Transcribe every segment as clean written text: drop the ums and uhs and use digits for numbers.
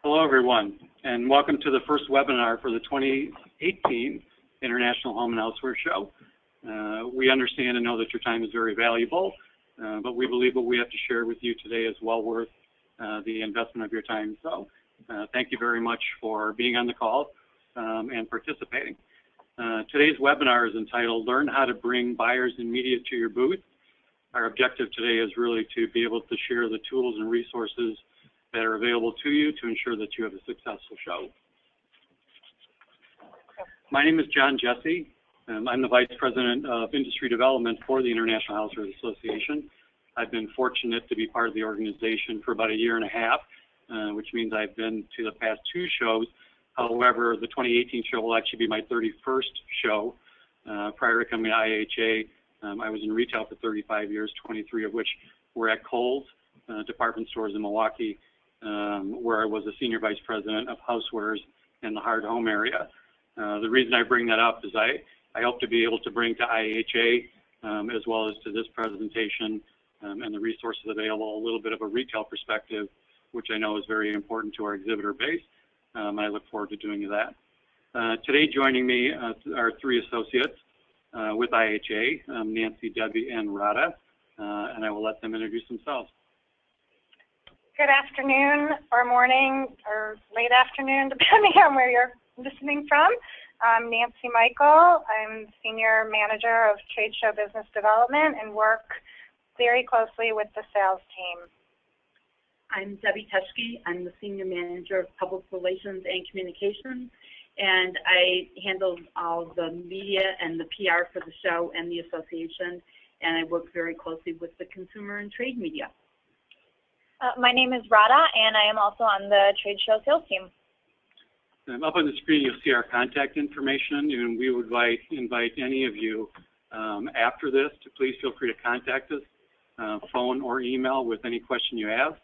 Hello, everyone, and welcome to the first webinar for the 2018 International Home and Housewares Show. We understand and know that your time is very valuable, but we believe what we have to share with you today is well worth the investment of your time. So thank you very much for being on the call and participating. Today's webinar is entitled, Learn How to Bring Buyers and Media to Your Booth. Our objective today is really to be able to share the tools and resources that are available to you to ensure that you have a successful show. My name is Jon Jesse. I'm the Vice President of Industry Development for the International Housewares Association. I've been fortunate to be part of the organization for about a year and a half, which means I've been to the past two shows. However, the 2018 show will actually be my 31st show. Prior to coming to IHA, I was in retail for 35 years, 23 of which were at Kohl's department stores in Milwaukee, where I was a Senior Vice President of Housewares in the hard home area. The reason I bring that up is I hope to be able to bring to IHA, as well as to this presentation and the resources available, a little bit of a retail perspective, which I know is very important to our exhibitor base. I look forward to doing that. Today joining me are three associates with IHA, Nancy, Debbie, and Radha, and I will let them introduce themselves. Good afternoon or morning or late afternoon, depending on where you're listening from. I'm Nancy Michael. I'm Senior Manager of Trade Show Business Development and work very closely with the sales team. I'm Debbie Teschke. I'm the Senior Manager of Public Relations and Communications, and I handle all the media and the PR for the show and the association, and I work very closely with the consumer and trade media. My name is Radha, and I am also on the trade show sales team. Up on the screen, you'll see our contact information, and we would invite any of you after this to please feel free to contact us, phone or email with any question you have.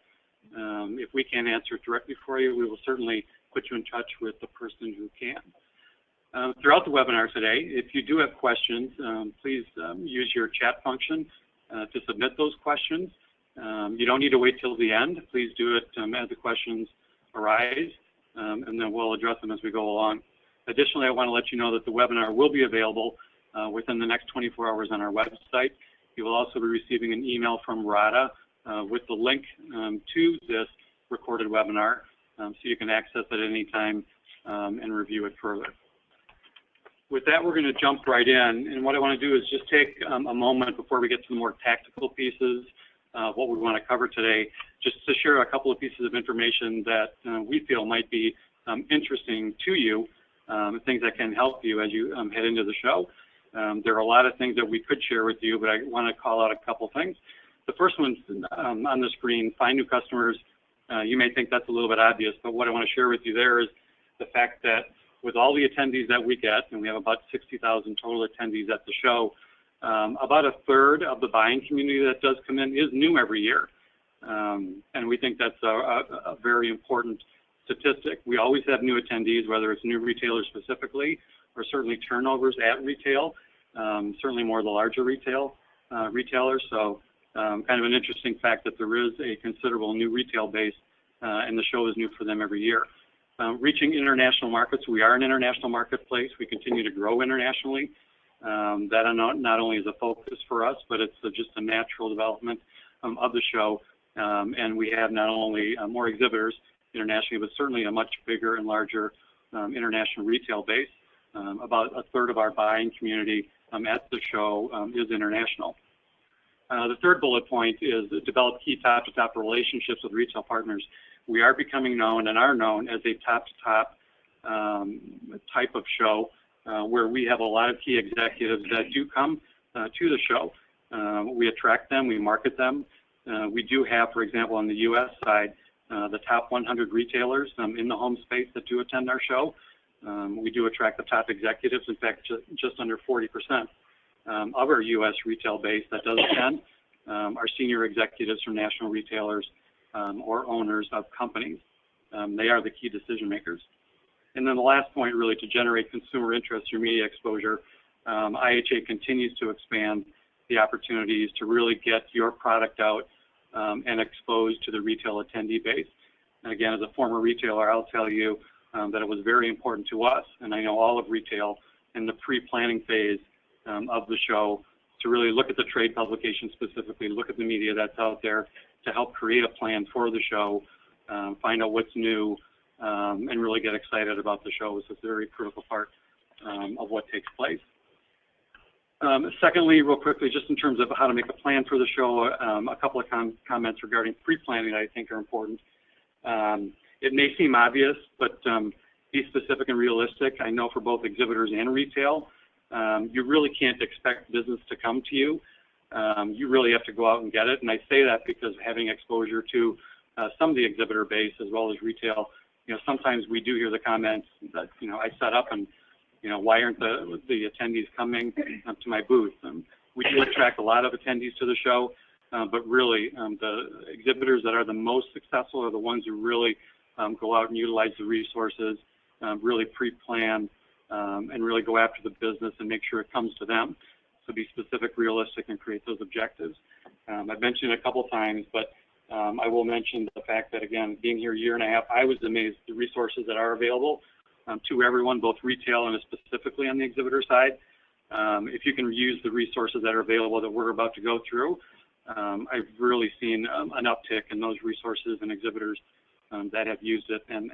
If we can't answer it directly for you, we will certainly put you in touch with the person who can. Throughout the webinar today, if you do have questions, please use your chat function to submit those questions. You don't need to wait till the end. Please do it as the questions arise, and then we'll address them as we go along. Additionally, I want to let you know that the webinar will be available within the next 24 hours on our website. You will also be receiving an email from Radha with the link to this recorded webinar, so you can access it at any time and review it further. With that, we're going to jump right in, and what I want to do is just take a moment before we get to the more tactical pieces of what we want to cover today, just to share a couple of pieces of information that we feel might be interesting to you, things that can help you as you head into the show. There are a lot of things that we could share with you, but I want to call out a couple things. The first one's on the screen, find new customers. You may think that's a little bit obvious, but what I want to share with you there is the fact that with all the attendees that we get, and we have about 60,000 total attendees at the show, about a third of the buying community that does come in is new every year. And we think that's a very important statistic. We always have new attendees, whether it's new retailers specifically, or certainly turnovers at retail, certainly more the larger retailers. So kind of an interesting fact that there is a considerable new retail base, and the show is new for them every year. Reaching international markets, we are an international marketplace. We continue to grow internationally. That not only is a focus for us, but it's just a natural development of the show. And we have not only more exhibitors internationally, but certainly a much bigger and larger international retail base. About a third of our buying community at the show is international. The third bullet point is develop key top-to-top relationships with retail partners. We are becoming known and are known as a top-to-top type of show where we have a lot of key executives that do come to the show. We attract them, we market them. We do have, for example, on the U.S. side, the top 100 retailers in the home space that do attend our show. We do attract the top executives, in fact, just under 40% of our U.S. retail base that does attend are senior executives from national retailers or owners of companies. They are the key decision makers. And then the last point, really, to generate consumer interest through media exposure, IHA continues to expand the opportunities to really get your product out and exposed to the retail attendee base. And again, as a former retailer, I'll tell you that it was very important to us, and I know all of retail, in the pre-planning phase of the show, to really look at the trade publication specifically, look at the media that's out there to help create a plan for the show, find out what's new, and really get excited about the show. It's a very critical part of what takes place. Secondly, real quickly, just in terms of how to make a plan for the show, a couple of comments regarding pre-planning that I think are important. It may seem obvious, but be specific and realistic. I know for both exhibitors and retail, you really can't expect business to come to you. You really have to go out and get it. And I say that because having exposure to some of the exhibitor base as well as retail, sometimes we do hear the comments that, I set up and, why aren't the attendees coming to my booth? We do attract a lot of attendees to the show, but really the exhibitors that are the most successful are the ones who really go out and utilize the resources, really pre-plan, and really go after the business and make sure it comes to them. So be specific, realistic, and create those objectives. I've mentioned it a couple times, but I will mention the fact that, again, being here a year and a half, I was amazed at the resources that are available to everyone, both retail and specifically on the exhibitor side. If you can use the resources that are available that we're about to go through, I've really seen an uptick in those resources and exhibitors that have used it and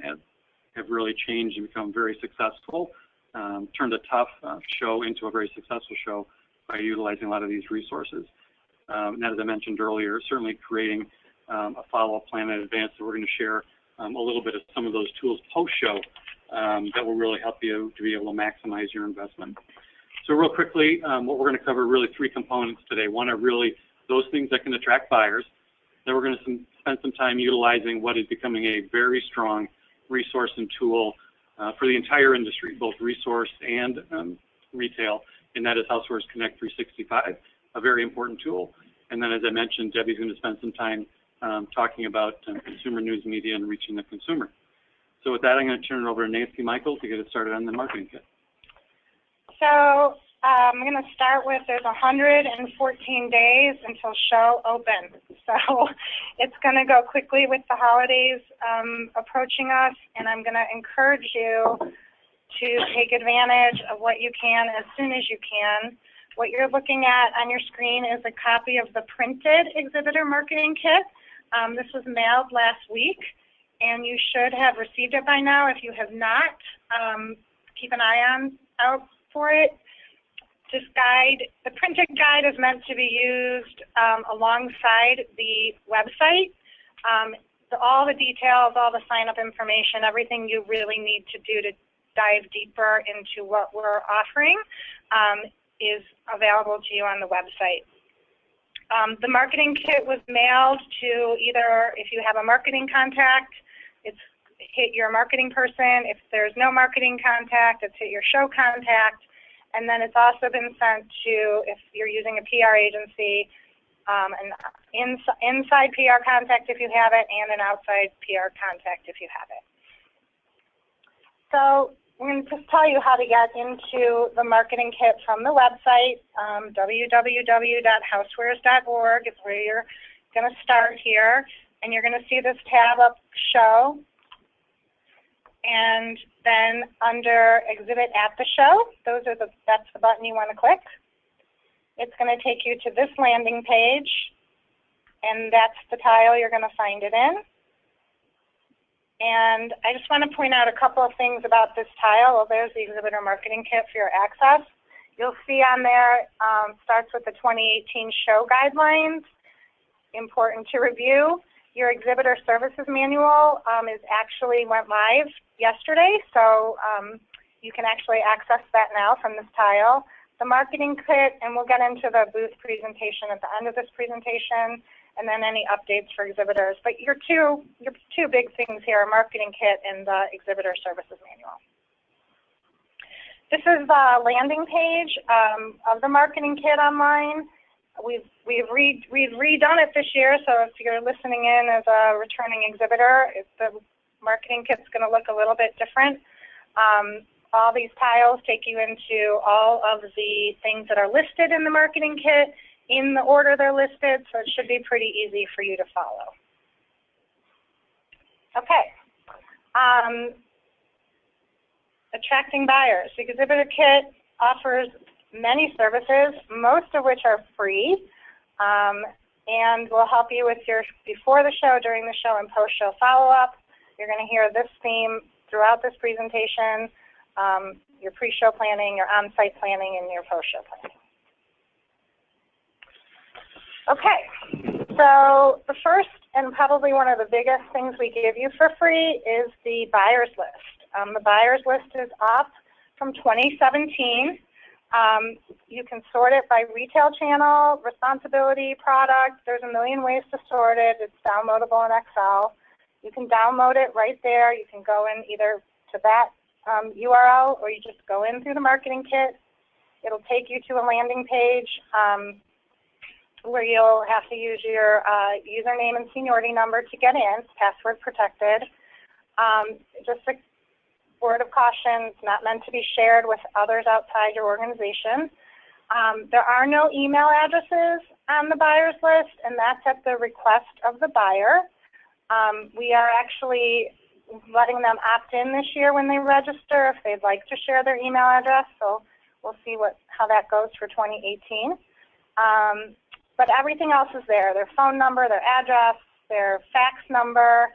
have really changed and become very successful, turned a tough show into a very successful show by utilizing a lot of these resources. And as I mentioned earlier, certainly creating a follow-up plan in advance that we're going to share a little bit of some of those tools post-show that will really help you to be able to maximize your investment. So real quickly, what we're going to cover are really three components today. One are really those things that can attract buyers. Then we're going to spend some time utilizing what is becoming a very strong resource and tool for the entire industry, both resource and retail, and that is Housewares Connect 365, a very important tool. And then, as I mentioned, Debbie's going to spend some time talking about consumer news media and reaching the consumer. So with that, I'm going to turn it over to Nancy Michael to get it started on the marketing kit. So I'm going to start with there's 114 days until show opens. So it's going to go quickly with the holidays approaching us, and I'm going to encourage you to take advantage of what you can as soon as you can. What you're looking at on your screen is a copy of the printed Exhibitor Marketing Kit. This was mailed last week, and you should have received it by now. If you have not, keep an eye out for it. This guide, the printed guide, is meant to be used alongside the website. All the details, all the sign-up information, everything you really need to do to dive deeper into what we're offering is available to you on the website. The marketing kit was mailed to either, if you have a marketing contact, it's hit your marketing person. If there's no marketing contact, it's hit your show contact. And then it's also been sent to, if you're using a PR agency, an inside PR contact if you have it, and an outside PR contact if you have it. So we're going to just tell you how to get into the marketing kit from the website. www.housewares.org is where you're going to start here. And you're going to see this tab up, Show. And then under Exhibit at the Show, that's the button you want to click. It's going to take you to this landing page, and that's the tile you're going to find it in. And I just want to point out a couple of things about this tile. Well, there's the Exhibitor Marketing Kit for your access. You'll see on there, starts with the 2018 show guidelines, important to review. Your Exhibitor Services Manual went live yesterday, so you can actually access that now from this tile. The marketing kit, and we'll get into the booth presentation at the end of this presentation, and then any updates for exhibitors. But your two big things here are marketing kit and the Exhibitor Services Manual. This is the landing page of the marketing kit online. We've redone it this year, so if you're listening in as a returning exhibitor, the marketing kit's going to look a little bit different. All these tiles take you into all of the things that are listed in the marketing kit in the order they're listed, so it should be pretty easy for you to follow. Okay. Attracting buyers. The Exhibitor Kit offers many services, most of which are free, and will help you with your before the show, during the show, and post-show follow-up. You're going to hear this theme throughout this presentation, your pre-show planning, your on-site planning, and your post-show planning. Okay, so the first and probably one of the biggest things we give you for free is the buyer's list. The buyer's list is up from 2017. You can sort it by retail channel, responsibility, product. There's a million ways to sort it. It's downloadable in Excel. You can download it right there. You can go in either to that URL, or you just go in through the marketing kit. It'll take you to a landing page where you'll have to use your username and seniority number to get in. It's password protected. Just a word of caution, it's not meant to be shared with others outside your organization. There are no email addresses on the buyer's list, and that's at the request of the buyer. We are actually letting them opt in this year when they register if they'd like to share their email address, so we'll see how that goes for 2018. But everything else is there, their phone number, their address, their fax number.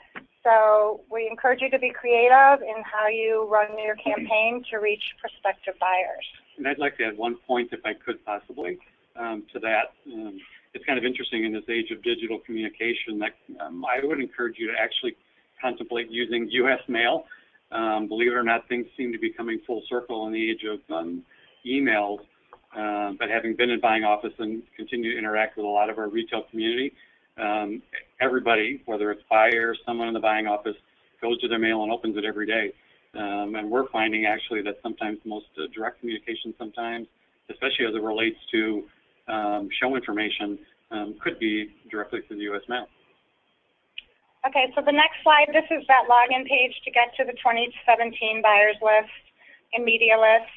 So we encourage you to be creative in how you run your campaign to reach prospective buyers. And I'd like to add one point, if I could possibly, to that. It's kind of interesting in this age of digital communication that I would encourage you to actually contemplate using U.S. mail. Believe it or not, things seem to be coming full circle in the age of emails. But having been in buying office and continue to interact with a lot of our retail community, everybody, whether it's buyers, someone in the buying office, goes to their mail and opens it every day. And we're finding actually that sometimes most direct communication sometimes, especially as it relates to show information, could be directly through the U.S. mail. Okay, so the next slide, this is that login page to get to the 2017 buyers list and media list.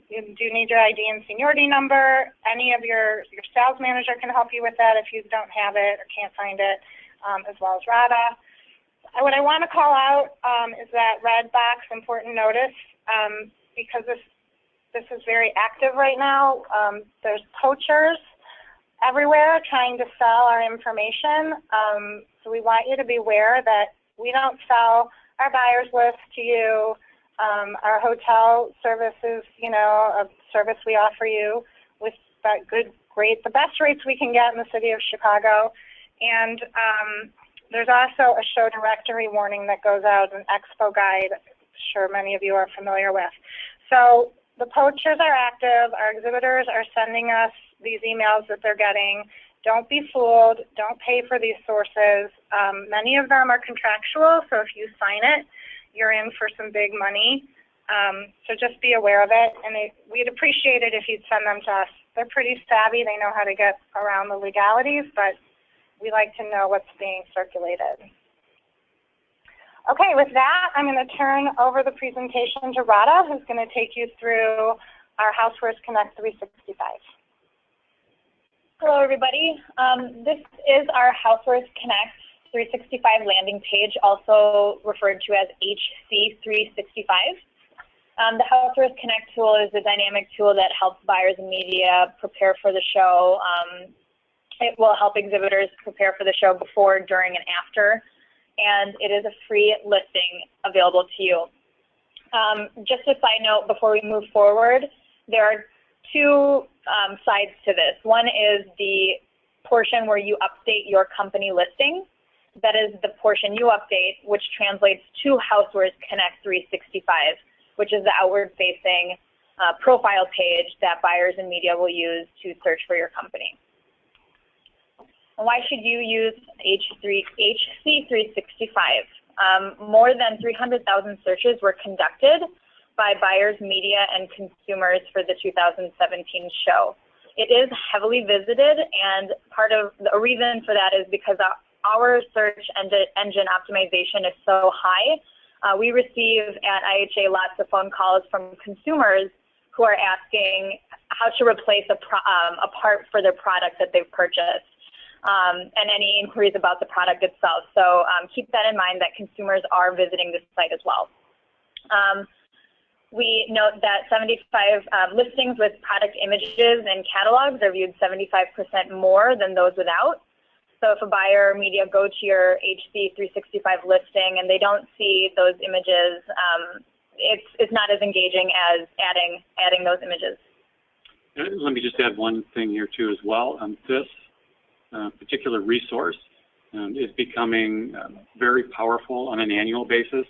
You do need your ID and seniority number. Any of your sales manager can help you with that if you don't have it or can't find it, as well as Radha. What I want to call out is that red box, important notice, because this is very active right now. There's poachers everywhere trying to sell our information. So we want you to be aware that we don't sell our buyers list to you. Our hotel services, a service we offer you with that the best rates we can get in the city of Chicago. And there's also a show directory warning that goes out, an expo guide, I'm sure many of you are familiar with. So the poachers are active. Our exhibitors are sending us these emails that they're getting. Don't be fooled. Don't pay for these sources. Many of them are contractual, so if you sign it, you're in for some big money. So just be aware of it, and we'd appreciate it if you'd send them to us. They're pretty savvy. They know how to get around the legalities, but we like to know what's being circulated. Okay, with that, I'm going to turn over the presentation to Radha, who's going to take you through our Housewares Connect 365. Hello, everybody. This is our Housewares Connect 365 landing page, also referred to as HC 365. The Housewares Connect tool is a dynamic tool that helps buyers and media prepare for the show. It will help exhibitors prepare for the show before, during, and after, and it is a free listing available to you. Just a side note before we move forward, there are two sides to this. One is the portion where you update your company listing. That is the portion you update, which translates to Housewares Connect 365, which is the outward-facing profile page that buyers and media will use to search for your company. And why should you use HC 365? More than 300,000 searches were conducted by buyers, media, and consumers for the 2017 show. It is heavily visited, and part of the reason for that is because our search engine optimization is so high. We receive at IHA lots of phone calls from consumers who are asking how to replace a part for their product that they've purchased. and any inquiries about the product itself. So keep that in mind that consumers are visiting this site as well. We note that 75 listings with product images and catalogs are viewed 75% more than those without. So if a buyer or media go to your HC 365 listing and they don't see those images, it's not as engaging as adding those images. Let me just add one thing here too as well. This particular resource is becoming very powerful on an annual basis.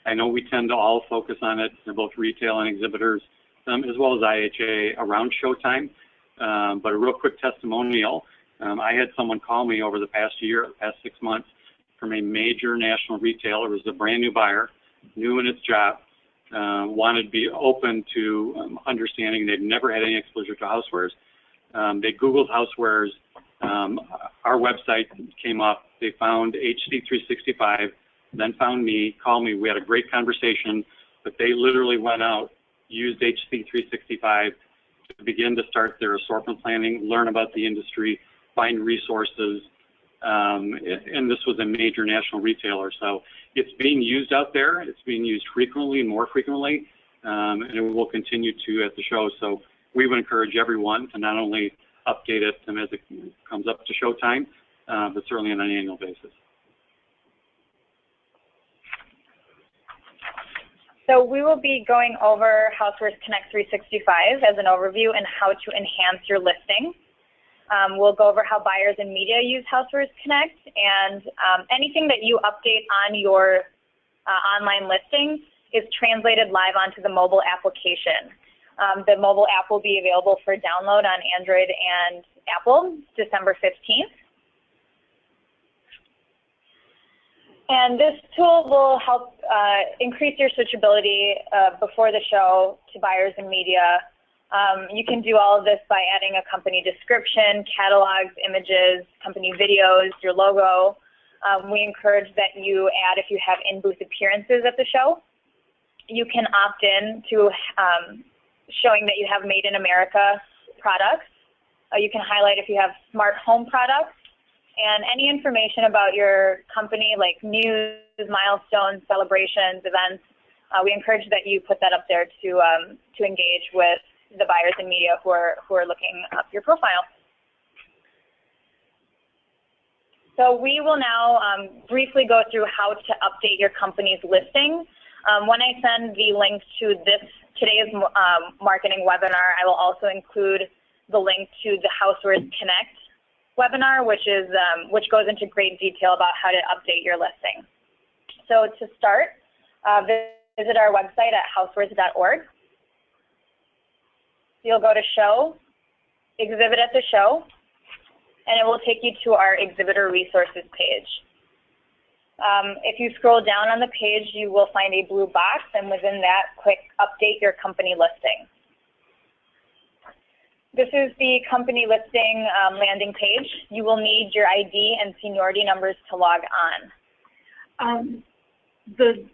I know we tend to all focus on it, both retail and exhibitors, as well as IHA around showtime. But a real quick testimonial, I had someone call me over the past 6 months, from a major national retailer. It was a brand new buyer, new in its job, wanted to be open to understanding they'd never had any exposure to housewares. They Googled housewares. Our website came up. They found HC365, then found me, called me. We had a great conversation, but they literally went out, used HC365 to begin to start their assortment planning, learn about the industry, find resources, and this was a major national retailer. So it's being used out there. It's being used frequently, more frequently, and it will continue to at the show. So we would encourage everyone to not only update it as it comes up to showtime, but certainly on an annual basis. So we will be going over Housewares Connect 365 as an overview and how to enhance your listing. We'll go over how buyers and media use Housewares Connect, and anything that you update on your online listing is translated live onto the mobile application. The mobile app will be available for download on Android and Apple December 15th. And this tool will help increase your searchability before the show to buyers and media. You can do all of this by adding a company description, catalogs, images, company videos, your logo. We encourage that you add if you have in-booth appearances at the show. You can opt in to showing that you have Made in America products. You can highlight if you have smart home products. And any information about your company, like news, milestones, celebrations, events, we encourage that you put that up there to engage with the buyers and media who are looking up your profile. So we will now briefly go through how to update your company's listing. When I send the link to today's marketing webinar, I will also include the link to the Housewares Connect webinar, which goes into great detail about how to update your listing. So to start, visit our website at housewares.org. You'll go to Show, Exhibit at the Show, and it will take you to our Exhibitor Resources page. If you scroll down on the page, you will find a blue box, and within that, click Update Your Company Listing. This is the company listing landing page. You will need your ID and seniority numbers to log on. The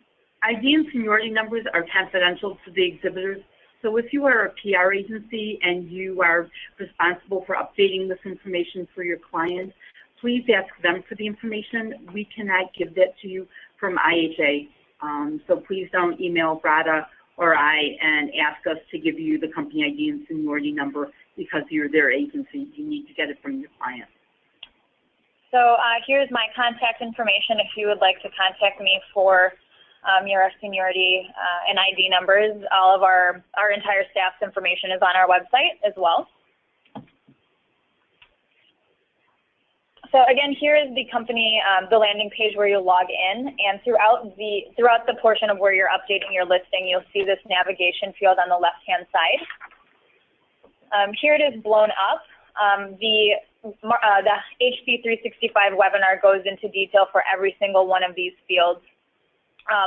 ID and seniority numbers are confidential to the exhibitors. So if you are a PR agency and you are responsible for updating this information for your clients, please ask them for the information. We cannot give that to you from IHA. So please don't email Radha or I and ask us to give you the company ID and seniority number because you're their agency. You need to get it from your client. So here's my contact information if you would like to contact me for your seniority and ID numbers. All of our entire staff's information is on our website as well. So again, here is the company, the landing page where you'll log in, and throughout the portion of where you're updating your listing, you'll see this navigation field on the left-hand side. Here it is blown up. The HC365 webinar goes into detail for every single one of these fields.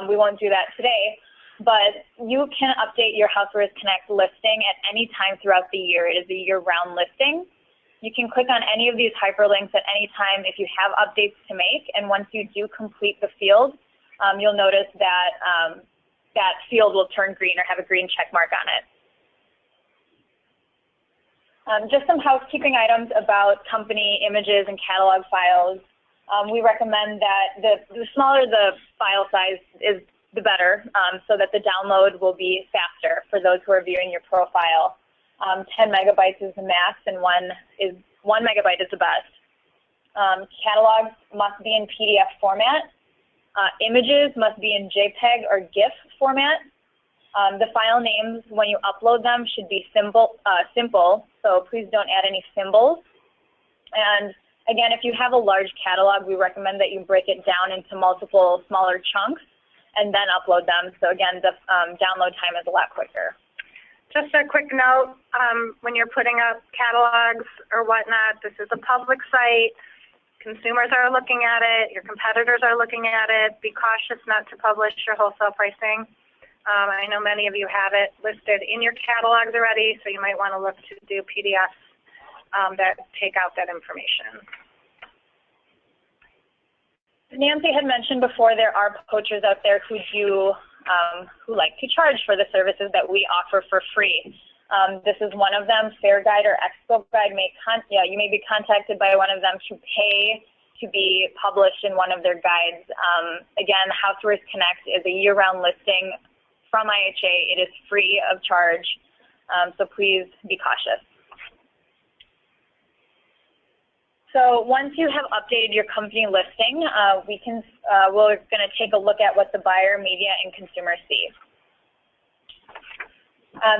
We won't do that today, but you can update your Housewares Connect listing at any time throughout the year. It is a year-round listing. You can click on any of these hyperlinks at any time if you have updates to make, and once you do complete the field, you'll notice that that field will turn green or have a green check mark on it. Just some housekeeping items about company images and catalog files. We recommend that the smaller the file size is, the better, so that the download will be faster for those who are viewing your profile. 10 megabytes is the max, and 1 megabyte is the best. Catalogs must be in PDF format. Images must be in JPEG or GIF format. The file names, when you upload them, should be simple, so please don't add any symbols. And again, if you have a large catalog, we recommend that you break it down into multiple smaller chunks and then upload them. So again, the download time is a lot quicker. Just a quick note, when you're putting up catalogs or whatnot, this is a public site. Consumers are looking at it. Your competitors are looking at it. Be cautious not to publish your wholesale pricing. I know many of you have it listed in your catalogs already, so you might want to look to do PDFs that take out that information. Nancy had mentioned before, there are poachers out there who like to charge for the services that we offer for free. This is one of them. Fair Guide or Expo Guide you may be contacted by one of them to pay to be published in one of their guides. Again, Housewares Connect is a year-round listing from IHA. It is free of charge, so please be cautious. So once you have updated your company listing, we're going to take a look at what the buyer, media, and consumers see.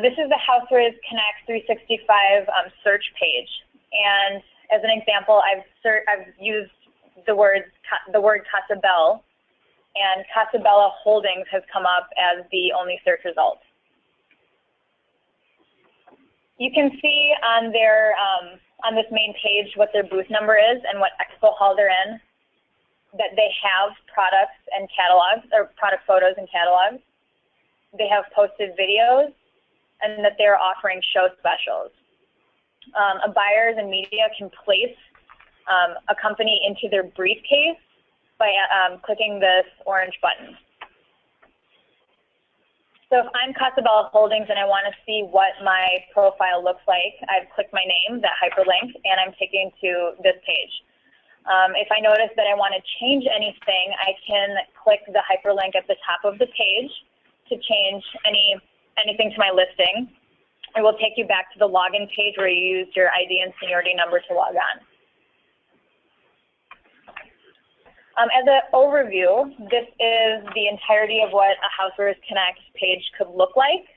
This is the Housewares Connect 365 search page, and as an example, I've used the word Casa Bell, and Casa Bella Holdings has come up as the only search result. You can see on their on this main page what their booth number is and what expo hall they're in, that they have products and catalogs, or product photos and catalogs. They have posted videos, and that they're offering show specials. Buyers and media can place a company into their briefcase by clicking this orange button. So if I'm Casa Bella Holdings and I want to see what my profile looks like, I've clicked my name, that hyperlink, and I'm taken to this page. If I notice that I want to change anything, I can click the hyperlink at the top of the page to change anything to my listing. It will take you back to the login page where you used your ID and seniority number to log on. As an overview, this is the entirety of what a Housewares Connect page could look like.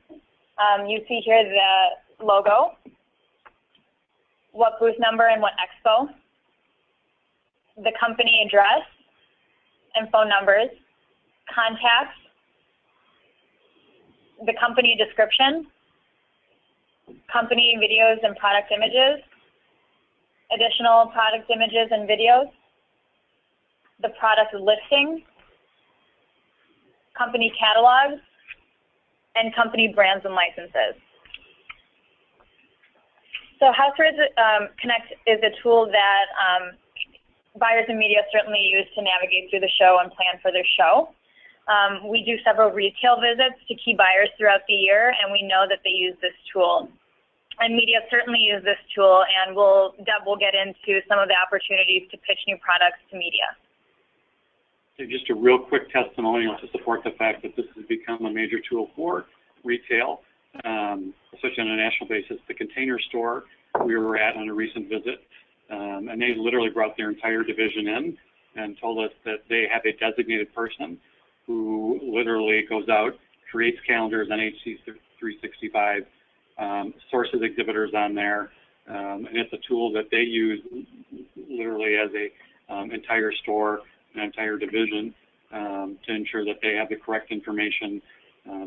You see here the logo, what booth number and what expo, the company address and phone numbers, contacts, the company description, company videos and product images, additional product images and videos, the product listing, company catalogs, and company brands and licenses. So Housewares Connect is a tool that buyers and media certainly use to navigate through the show and plan for their show. We do several retail visits to key buyers throughout the year, and we know that they use this tool. And media certainly use this tool, and Deb will get into some of the opportunities to pitch new products to media. Just a real quick testimonial to support the fact that this has become a major tool for retail, especially on a national basis. The Container Store we were at on a recent visit, and they literally brought their entire division in and told us that they have a designated person who literally goes out, creates calendars on HC 365, sources exhibitors on there, and it's a tool that they use literally as a entire store, an entire division, to ensure that they have the correct information,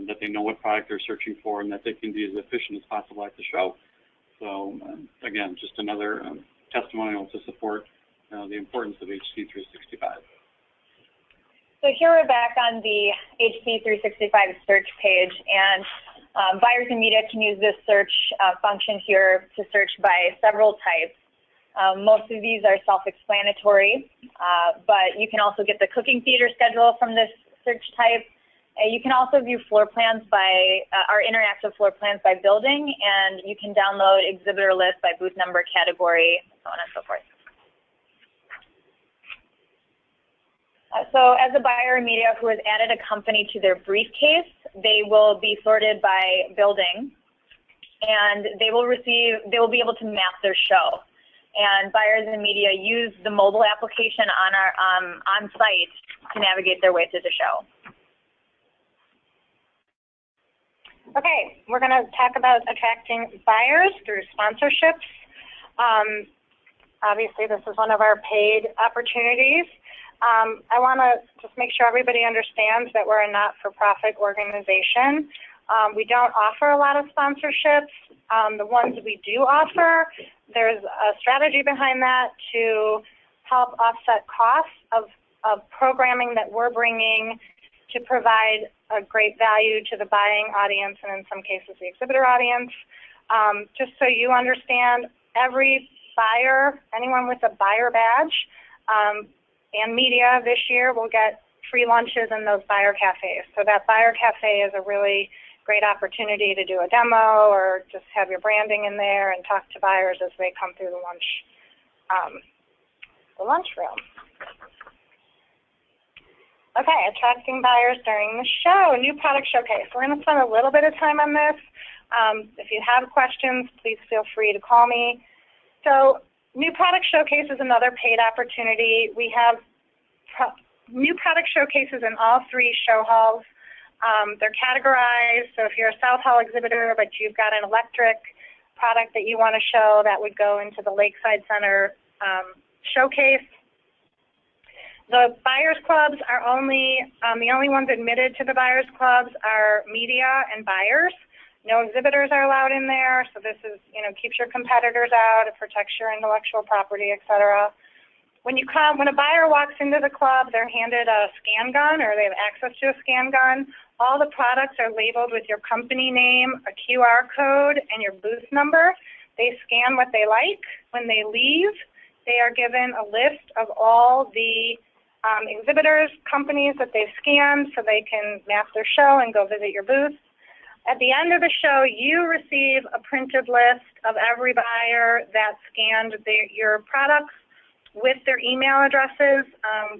that they know what product they're searching for, and that they can be as efficient as possible at the show. So again, just another testimonial to support the importance of HC 365. So here we're back on the HC 365 search page, and buyers and media can use this search function here to search by several types. Most of these are self-explanatory, but you can also get the cooking theater schedule from this search type, You can also view floor plans by, our interactive floor plans by building, and you can download exhibitor lists by booth number, category, so on and so forth. So as a buyer in media who has added a company to their briefcase, they will be sorted by building, and they will be able to map their show. And buyers in media use the mobile application on our on site to navigate their way through the show. Okay, we're going to talk about attracting buyers through sponsorships. Obviously, this is one of our paid opportunities. I want to just make sure everybody understands that we're a not-for-profit organization. We don't offer a lot of sponsorships. The ones we do offer, there's a strategy behind that to help offset costs of programming that we're bringing to provide a great value to the buying audience and in some cases the exhibitor audience. Just so you understand, every buyer, anyone with a buyer badge, and media this year will get free lunches in those buyer cafes. So that buyer cafe is a really great opportunity to do a demo or just have your branding in there and talk to buyers as they come through the lunchroom. Okay, attracting buyers during the show, new product showcase. We're going to spend a little bit of time on this. If you have questions, please feel free to call me. So new product showcase is another paid opportunity. We have new product showcases in all three show halls. They're categorized, so if you're a South Hall exhibitor but you've got an electric product that you want to show, that would go into the Lakeside Center showcase. The buyers clubs are the only ones admitted to the buyers clubs are media and buyers. No exhibitors are allowed in there, so this is, keeps your competitors out, it protects your intellectual property, etc. When a buyer walks into the club, they're handed a scan gun, or they have access to a scan gun. All the products are labeled with your company name, a QR code, and your booth number. They scan what they like. When they leave, they are given a list of all the exhibitors, companies that they've scanned so they can map their show and go visit your booth. At the end of the show, you receive a printed list of every buyer that scanned your products with their email addresses.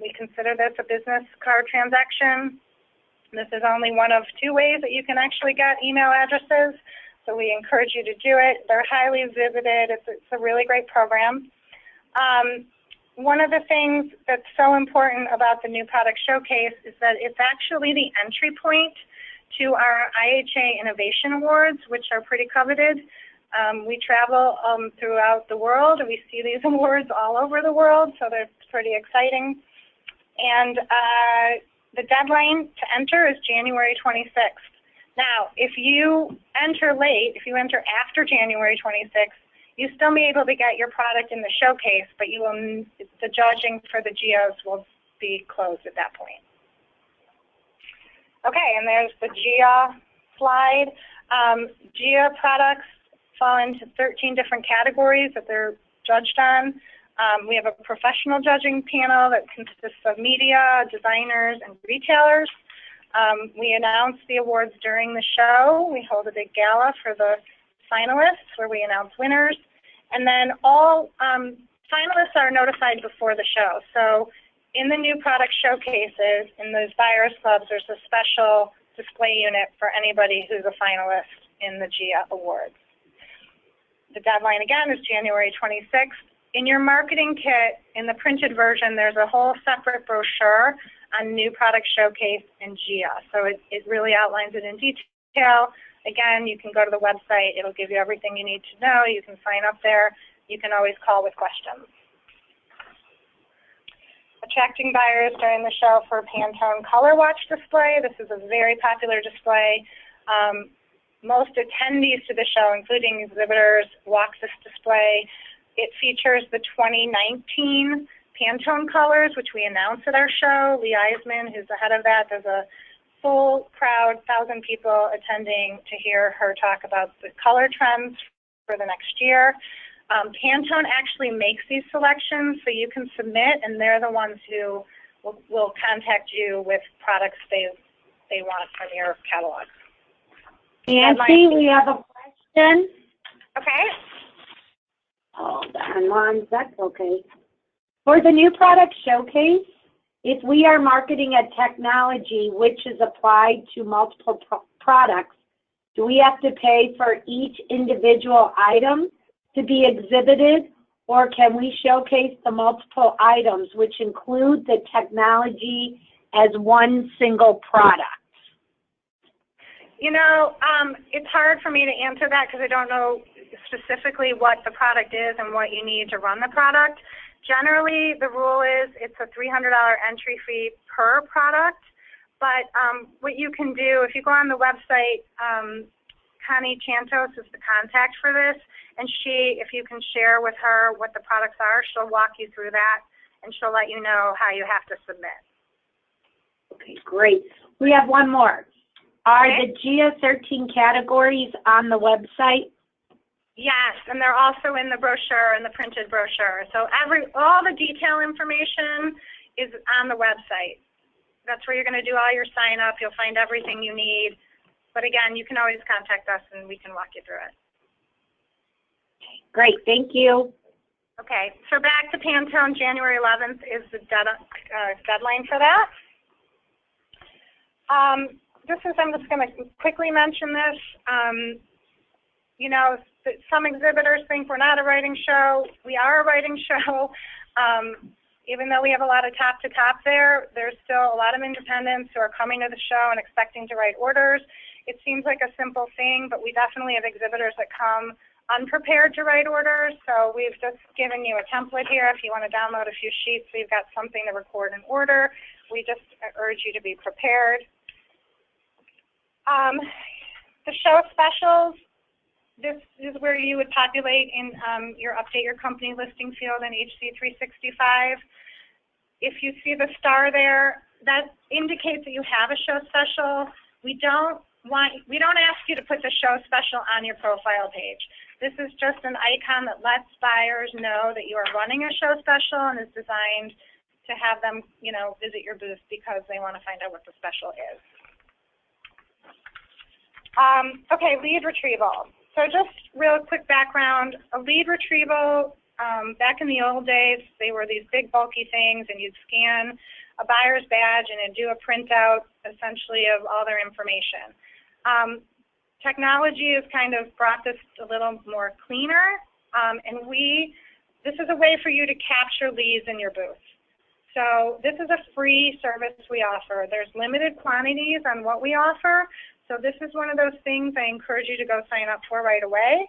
We consider this a business card transaction. This is only one of two ways that you can actually get email addresses, so we encourage you to do it. They're highly visited. It's a really great program. One of the things that's so important about the New Product Showcase is that it's actually the entry point to our Iha Innovation Awards, which are pretty coveted. We travel throughout the world, and we see these awards all over the world, so they're pretty exciting. And the deadline to enter is January 26th. Now, if you enter late, if you enter after January 26th, you still be able to get your product in the showcase, but the judging for the GIAs will be closed at that point. Okay, and there's the GIA slide. GIA products fall into 13 different categories that they're judged on. We have a professional judging panel that consists of media, designers, and retailers. We announce the awards during the show. We hold a big gala for the finalists where we announce winners. And then all finalists are notified before the show. So in the new product showcases, in those buyers clubs, there's a special display unit for anybody who's a finalist in the GIA Awards. The deadline, again, is January 26th. In your marketing kit, in the printed version, there's a whole separate brochure on new product showcase and GIA. So it really outlines it in detail. Again, you can go to the website. It'll give you everything you need to know. You can sign up there. You can always call with questions. Attracting buyers during the show for Pantone Color Watch display. This is a very popular display. Most attendees to the show, including exhibitors, walk this display. It features the 2019 Pantone colors, which we announced at our show. Lee Eisman, who's the head of that, there's a full crowd, 1,000 people attending to hear her talk about the color trends for the next year. Pantone actually makes these selections, so you can submit, and they're the ones who will contact you with products they they want from your catalog. Nancy, we have a question. Okay. Hold on one sec, okay. For the new product showcase, if we are marketing a technology which is applied to multiple products, do we have to pay for each individual item to be exhibited, or can we showcase the multiple items which include the technology as one single product? You know, it's hard for me to answer that because I don't know specifically what the product is and what you need to run the product. Generally, the rule is it's a $300 entry fee per product, but what you can do, if you go on the website, Connie Chantos is the contact for this, and she, if you can share with her what the products are, she'll walk you through that, and she'll let you know how you have to submit. Okay, great. We have one more. Are the GIA 13 categories on the website? Yes, and they're also in the brochure, in the printed brochure. So all the detail information is on the website. That's where you're going to do all your sign up. You'll find everything you need. But again, you can always contact us and we can walk you through it. Great, thank you. Okay, so back to Pantone, January 11th is the deadline for that. I'm just going to quickly mention this. You know, some exhibitors think we're not a writing show. We are a writing show. Even though we have a lot of top-to-top there, there's still a lot of independents who are coming to the show and expecting to write orders. It seems like a simple thing, but we definitely have exhibitors that come unprepared to write orders. So we've just given you a template here. If you want to download a few sheets, we've got something to record an order. We just urge you to be prepared. The show specials, this is where you would populate in update your company listing field in HC 365. If you see the star there, that indicates that you have a show special. We don't ask you to put the show special on your profile page. This is just an icon that lets buyers know that you are running a show special and is designed to have them, you know, visit your booth because they want to find out what the special is. Okay, lead retrieval. So just real quick background, a lead retrieval, back in the old days, they were these big bulky things and you'd scan a buyer's badge and it'd do a printout essentially of all their information. Technology has kind of brought this a little more cleaner, and this is a way for you to capture leads in your booth. So this is a free service we offer. There's limited quantities on what we offer, so this is one of those things I encourage you to go sign up for right away.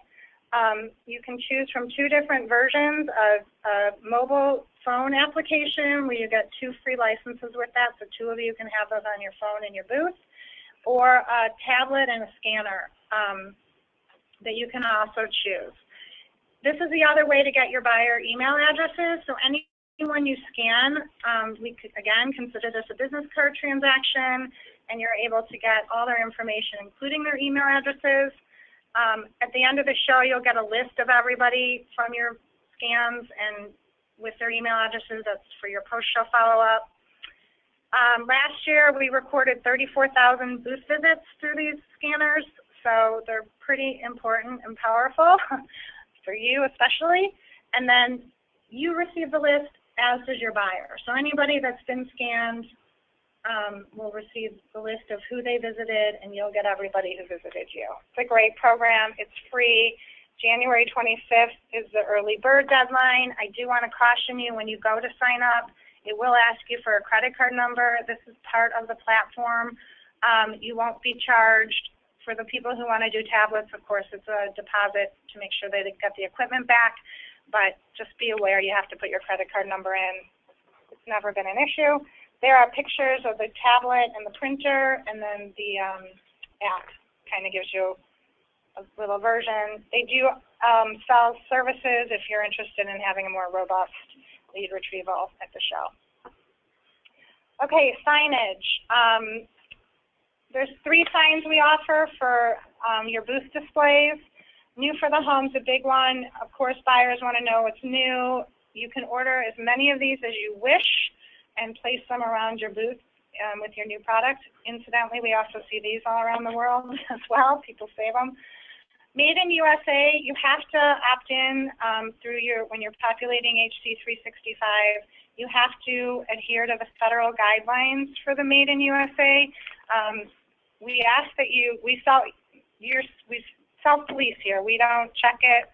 You can choose from 2 different versions of a mobile phone application where you get 2 free licenses with that, so 2 of you can have those on your phone in your booth, or a tablet and a scanner that you can also choose. This is the other way to get your buyer email addresses, so anyone you scan, we could, again, consider this a business card transaction, and you're able to get all their information, including their email addresses. At the end of the show, you'll get a list of everybody from your scans and with their email addresses. That's for your post-show follow-up. Last year, we recorded 34,000 booth visits through these scanners, so they're pretty important and powerful for you especially. And then you receive the list, as does your buyer. So anybody that's been scanned will receive the list of who they visited, and you'll get everybody who visited you. It's a great program. It's free. January 25th is the early bird deadline. I do want to caution you when you go to sign up, it will ask you for a credit card number. This is part of the platform. You won't be charged. For the people who want to do tablets, of course, it's a deposit to make sure they get the equipment back, but just be aware you have to put your credit card number in. It's never been an issue. There are pictures of the tablet and the printer, and then the app kind of gives you a little version. They do sell services if you're interested in having a more robust lead retrieval at the show. Okay, signage. There's 3 signs we offer for your booth displays. New for the home's a big one. Of course, buyers want to know what's new. You can order as many of these as you wish and place them around your booth with your new product. Incidentally, we also see these all around the world as well. People save them. Made in USA, you have to opt in when you're populating HC 365. You have to adhere to the federal guidelines for the Made in USA. We ask that we self-police here. We don't check it,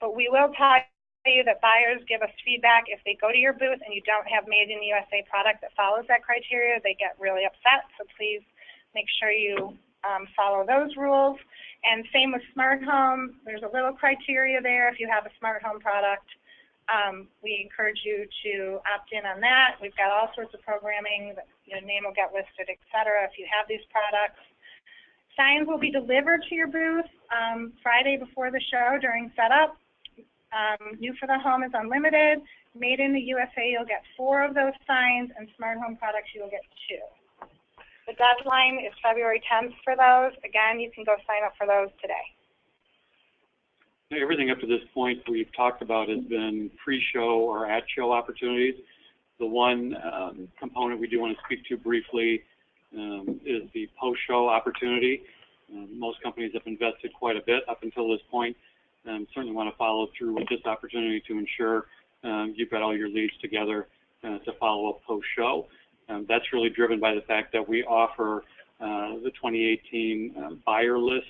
but we will tell you that buyers give us feedback. If they go to your booth and you don't have Made in USA product that follows that criteria, they get really upset. So please make sure you follow those rules. And same with smart home. There's a little criteria there if you have a smart home product. We encourage you to opt in on that. We've got all sorts of programming that your name will get listed, etc. if you have these products. Signs will be delivered to your booth Friday before the show during setup. New for the home is unlimited. Made in the USA, you'll get 4 of those signs, and smart home products, you'll get 2. The deadline is February 10th for those. Again, you can go sign up for those today. Everything up to this point we've talked about has been pre-show or at-show opportunities. The one component we do want to speak to briefly is the post-show opportunity. Most companies have invested quite a bit up until this point. Certainly want to follow through with this opportunity to ensure you've got all your leads together to follow up post-show. That's really driven by the fact that we offer the 2018 buyer list.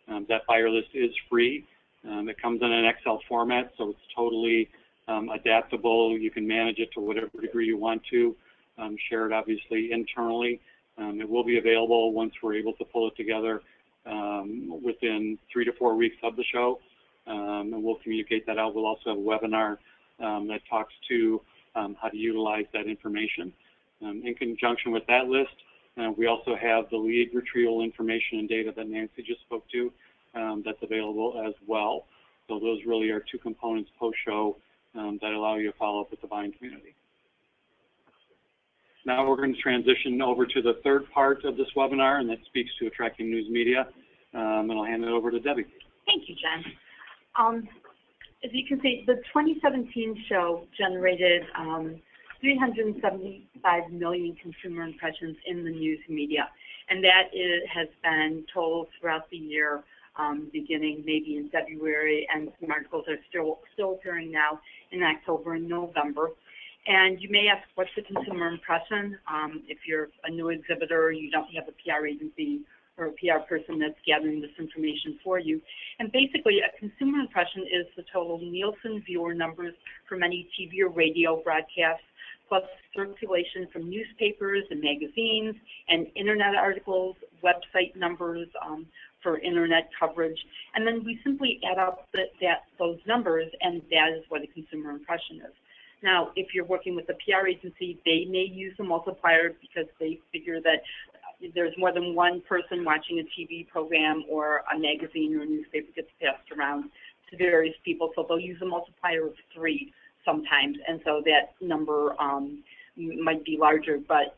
That buyer list is free. It comes in an Excel format, so it's totally adaptable. You can manage it to whatever degree you want to. Share it obviously internally. It will be available once we're able to pull it together within 3 to 4 weeks of the show, and we'll communicate that out. We'll also have a webinar that talks to how to utilize that information. In conjunction with that list, we also have the lead retrieval information and data that Nancy just spoke to that's available as well. So those really are 2 components post-show that allow you to follow up with the buying community. Now we're going to transition over to the third part of this webinar, and that speaks to attracting news media. And I'll hand it over to Debbie. Thank you, Jen. As you can see, the 2017 show generated 375 million consumer impressions in the news media, and that has been total throughout the year, beginning maybe in February, and some articles are still appearing now in October and November. And you may ask, what's the consumer impression? If you're a new exhibitor, you don't have a PR agency or a PR person that's gathering this information for you. And basically, a consumer impression is the total Nielsen viewer numbers from any TV or radio broadcasts, plus circulation from newspapers and magazines and internet articles, website numbers for internet coverage. And then we simply add up those numbers, and that is what a consumer impression is. Now, if you're working with a PR agency, they may use a multiplier because they figure that there's more than one person watching a TV program or a magazine or a newspaper gets passed around to various people, so they'll use a multiplier of 3 sometimes, and so that number might be larger. But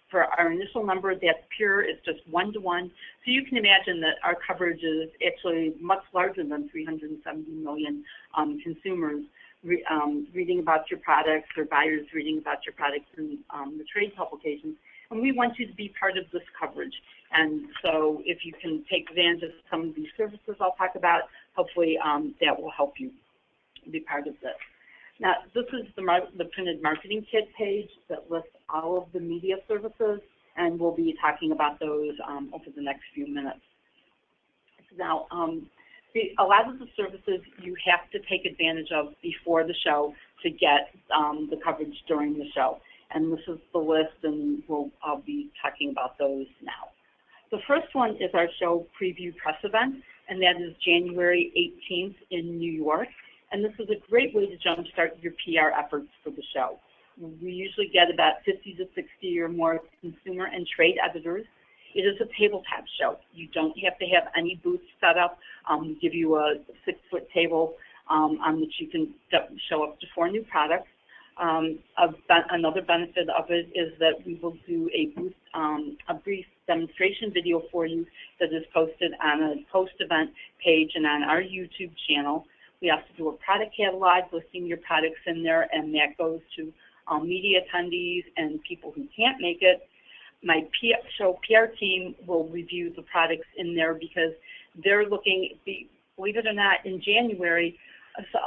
for our initial number, that's pure, it's just 1-to-1. So you can imagine that our coverage is actually much larger than 370 million consumers reading about your products, or buyers reading about your products in the trade publications. And we want you to be part of this coverage. And so if you can take advantage of some of these services I'll talk about, hopefully that will help you be part of this. Now, this is the printed marketing kit page that lists all of the media services, and we'll be talking about those over the next few minutes. Now, a lot of the services you have to take advantage of before the show to get the coverage during the show. And this is the list, and I'll be talking about those now. The first one is our show preview press event, and that is January 18th in New York. And this is a great way to jumpstart your PR efforts for the show. We usually get about 50 to 60 or more consumer and trade editors. It is a tabletop show. You don't have to have any booths set up. We give you a 6-foot table on which you can show up to 4 new products. Another benefit of it is that we will do a brief demonstration video for you that is posted on a post-event page and on our YouTube channel. We also do a product catalog listing your products in there, and that goes to media attendees and people who can't make it. my PR team will review the products in there because they're looking, believe it or not, in January,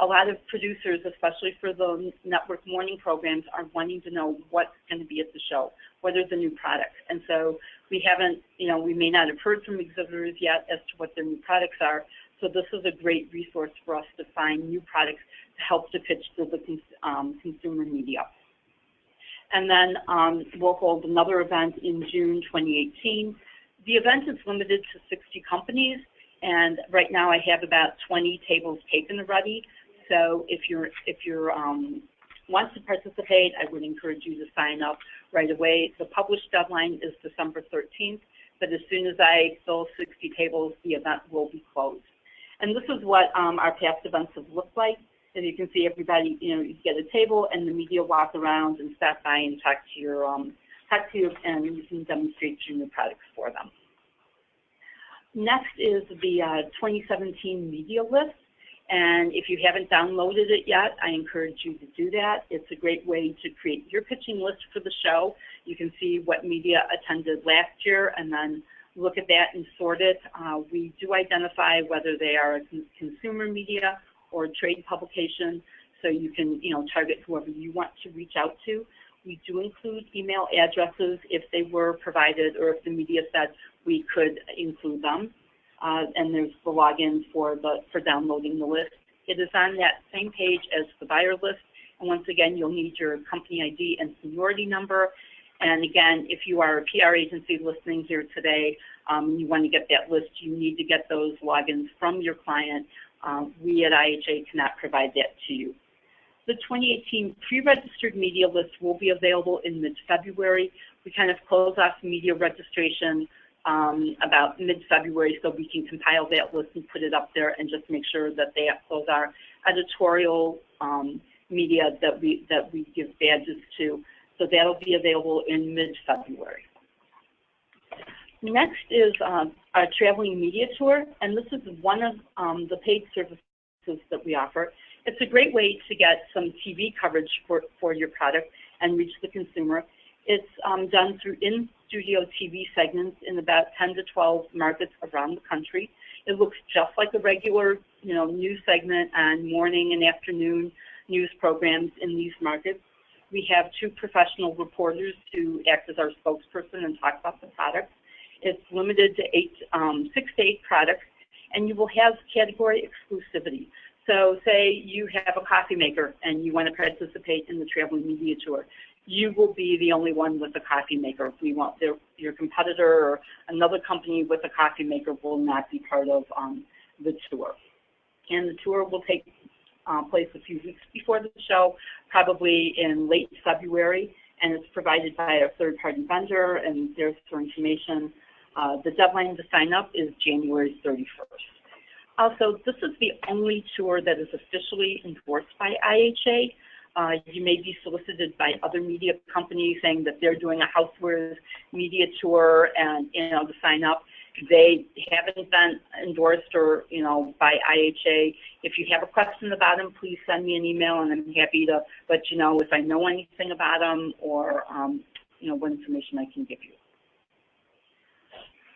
a lot of producers, especially for the network morning programs, are wanting to know what's going to be at the show, what are the new products. And so we haven't, we may not have heard from exhibitors yet as to what their new products are. So this is a great resource for us to find new products to help to pitch to the consumer media. And then we'll hold another event in June 2018. The event is limited to 60 companies. And right now I have about 20 tables taken already. So if you're want to participate, I would encourage you to sign up right away. The published deadline is December 13th, but as soon as I fill 60 tables, the event will be closed. And this is what our past events have looked like. As you can see, everybody, you get a table, and the media walk around and stop by and talk to you, and you can demonstrate your new products for them. Next is the 2017 media list, and if you haven't downloaded it yet, I encourage you to do that. It's a great way to create your pitching list for the show. You can see what media attended last year and then look at that and sort it. We do identify whether they are a consumer media or a trade publication, so you can target whoever you want to reach out to. We do include email addresses if they were provided or if the media said we could include them. And there's the login for downloading the list. It is on that same page as the buyer list. And once again, you'll need your company ID and seniority number. And again, if you are a PR agency listening here today, you want to get that list, you need to get those logins from your client. We at IHA cannot provide that to you. The 2018 pre-registered media list will be available in mid-February. We kind of close off media registration about mid-February so we can compile that list and put it up there and just make sure that those are editorial media that we give badges to. So that'll be available in mid-February. Next is our traveling media tour, and this is one of the paid services that we offer. It's a great way to get some TV coverage for your product and reach the consumer. It's done through in-studio TV segments in about 10 to 12 markets around the country. It looks just like a regular, news segment on morning and afternoon news programs in these markets. We have 2 professional reporters to act as our spokesperson and talk about the product. It's limited to 6 to 8 products, and you will have category exclusivity. So say you have a coffee maker and you want to participate in the traveling media tour. You will be the only one with a coffee maker. We want your competitor or another company with a coffee maker will not be part of the tour. And the tour will take place a few weeks before the show, probably in late February, and it's provided by a third-party vendor, and there's for information. The deadline to sign up is January 31st. Also, this is the only tour that is officially endorsed by IHA. You may be solicited by other media companies saying that they're doing a housewares media tour and, to sign up. They haven't been endorsed or, by IHA. If you have a question about them, please send me an email and I'm happy to let you know if I know anything about them or, what information I can give you.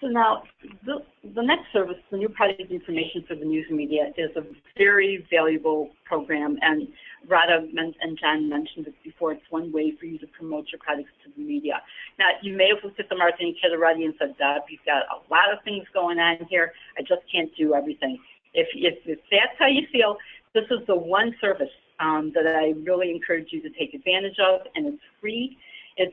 So now, the next service, the new product information for the news media, is a very valuable program, and Radha and Jon mentioned it before. It's one way for you to promote your products to the media. Now, you may have looked at the marketing kit already and said, Deb, you've got a lot of things going on here. I just can't do everything. If that's how you feel, this is the one service that I really encourage you to take advantage of, and it's free.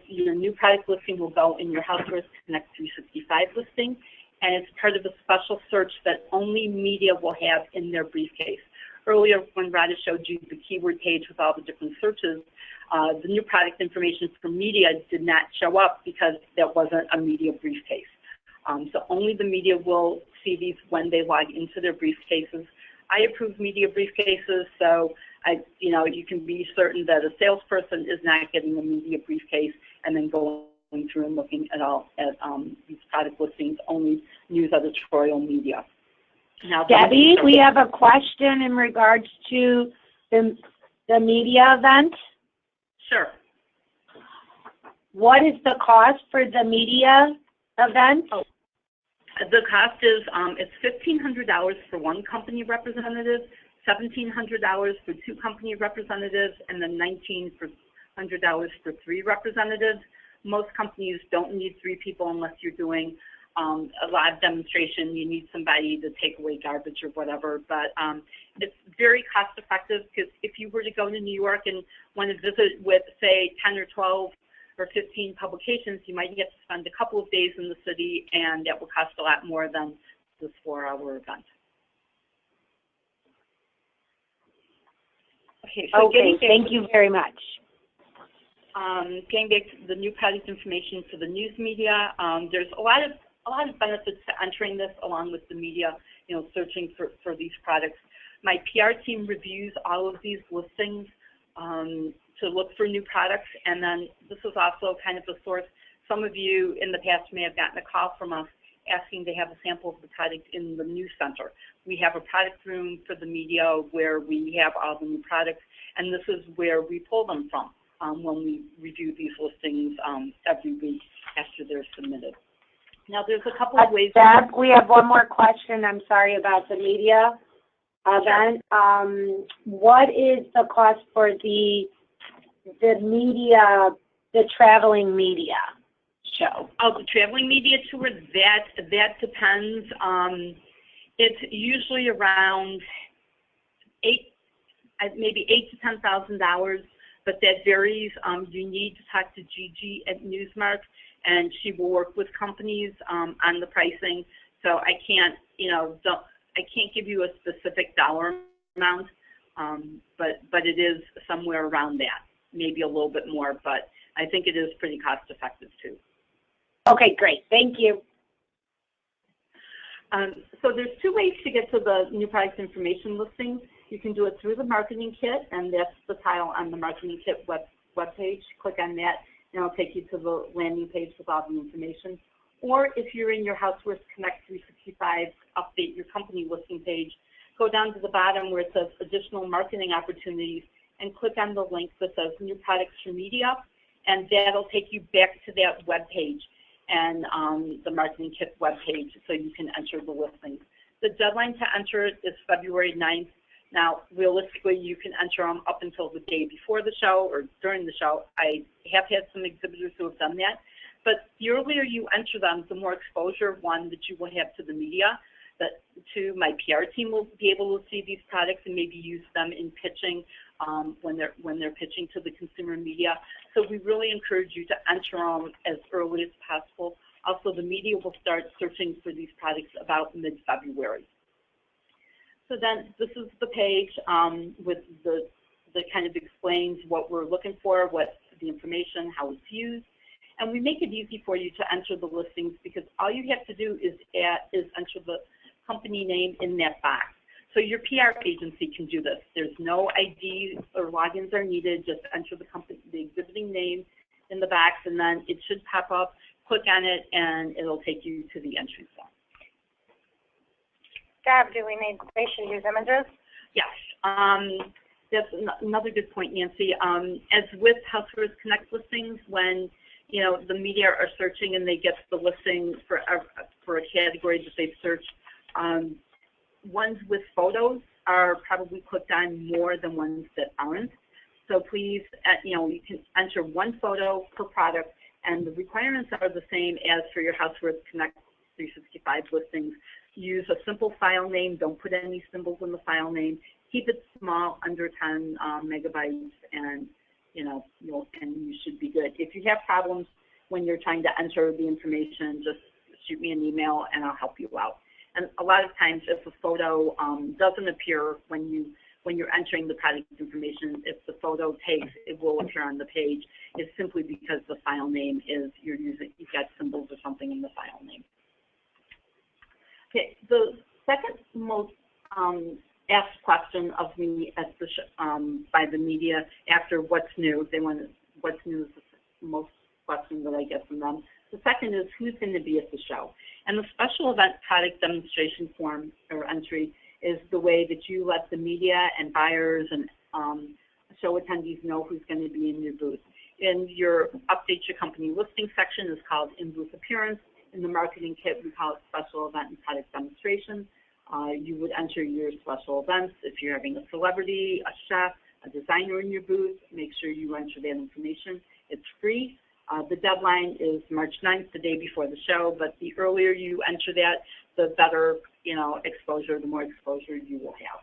Your new product listing will go in your Housewares Connect 365 listing, and it's part of a special search that only media will have in their briefcase. Earlier, when Radha showed you the keyword page with all the different searches, the new product information for media did not show up because that wasn't a media briefcase. So only the media will see these when they log into their briefcases. I approve media briefcases, so you can be certain that a salesperson is not getting a media briefcase and then going through and looking at these product listings, only news editorial media. Now, Debbie, we have a question in regards to the media event. Sure. what is the cost for the media event? Oh, the cost is it's $1,500 for one company representative, $1,700 for two company representatives, and then $1,900 for three representatives. Most companies don't need 3 people unless you're doing a live demonstration. You need somebody to take away garbage or whatever, but it's very cost effective, because if you were to go to New York and want to visit with, say, 10 or 12 or 15 publications, you might get to spend a couple of days in the city, and that will cost a lot more than this 4-hour event. Okay, so thank you very much. Getting back to the new product information for the news media, there's a lot of benefits to entering this along with the media, searching for these products. My PR team reviews all of these listings to look for new products, and then this is also kind of a source. Some of you in the past may have gotten a call from us asking to have a sample of the product in the news center. We have a product room for the media where we have all the new products, and this is where we pull them from when we review these listings every week after they're submitted. Now, there's a couple of ways. Deb, we have one more question. I'm sorry about the media event. Sure. What is the cost for the media, the traveling media show? Oh, the traveling media tour, that depends. It's usually around maybe $8,000 to $10,000, but that varies. You need to talk to Gigi at Newsmark, and she will work with companies on the pricing. So I can't give you a specific dollar amount, but it is somewhere around that, maybe a little bit more, but I think it is pretty cost effective too. Okay, great. Thank you. So there's 2 ways to get to the new product information listings. You can do it through the marketing kit, and that's the tile on the marketing kit webpage. Click on that, and it'll take you to the landing page with all the information. Or if you're in your Housewares Connect 365 Update Your Company listing page, go down to the bottom where it says Additional Marketing Opportunities, and click on the link that says New Products for Media, and that'll take you back to that web page and the marketing kit web page, so you can enter the listings. The deadline to enter it is February 9th. Now, realistically, you can enter them up until the day before the show or during the show. I have had some exhibitors who have done that. But the earlier you enter them, the more exposure, one, that you will have to the media, that two, my PR team will be able to see these products and maybe use them in pitching when they're pitching to the consumer media. So we really encourage you to enter them as early as possible. Also, the media will start searching for these products about mid-February. So then this is the page with the kind of explains what we're looking for, what the information, how it's used. And we make it easy for you to enter the listings because all you have to do is enter the company name in that box. So your PR agency can do this. There's no ID or logins are needed. Just enter the exhibiting name in the box, and then it should pop up. Click on it, and it'll take you to the entry zone. Deb, they should use images? Yes. That's another good point, Nancy. As with Housewares Connect listings, when the media are searching and they get the listing for a category that they've searched, ones with photos are probably clicked on more than ones that aren't. So please, you can enter one photo per product, and the requirements are the same as for your Housewares Connect 365 listings. Use a simple file name. Don't put any symbols in the file name. Keep it small, under 10 megabytes, and you should be good. If you have problems when you're trying to enter the information, just shoot me an email and I'll help you out. And a lot of times, if a photo doesn't appear when you're entering the product information, if the photo takes, it will appear on the page. It's simply because the file name is you've got symbols or something in the file name. Okay, the second most asked question of me at the by the media after what's new, what's new is the most question that I get from them. The second is who's going to be at the show. And the special event product demonstration form or entry is the way that you let the media and buyers and show attendees know who's going to be in your booth. In your update your company listing section is called in-booth appearance. In the marketing kit, we call it special event and product demonstration. You would enter your special events. If you're having a celebrity, a chef, a designer in your booth, make sure you enter that information. It's free. The deadline is March 9th, the day before the show, but the earlier you enter that, the better, exposure, the more exposure you will have.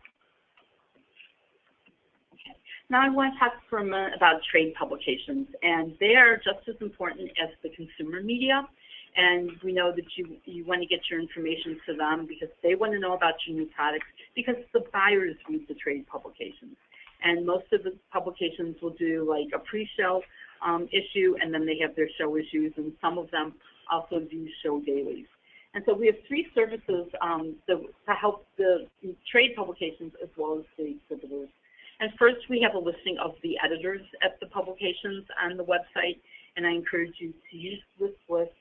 Okay. Now I want to talk for a minute about trade publications, and they are just as important as the consumer media. And we know that you want to get your information to them because they want to know about your new products, because the buyers read the trade publications. And most of the publications will do like a pre-show issue, and then they have their show issues, and some of them also do show dailies. And so we have 3 services to help the trade publications as well as the exhibitors. And first, we have a listing of the editors at the publications on the website, and I encourage you to use this list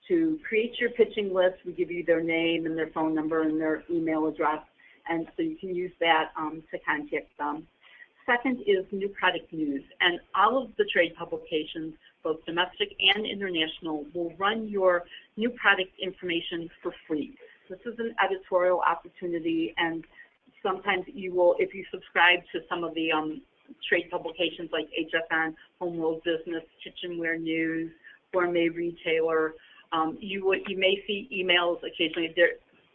to create your pitching list. We give you their name and their phone number and their email address, and so you can use that to contact them. Second is new product news, and all of the trade publications, both domestic and international, will run your new product information for free. This is an editorial opportunity, and sometimes you will, if you subscribe to some of the trade publications like HFN, Home World Business, Kitchenware News, Gourmet Retailer, you may see emails occasionally.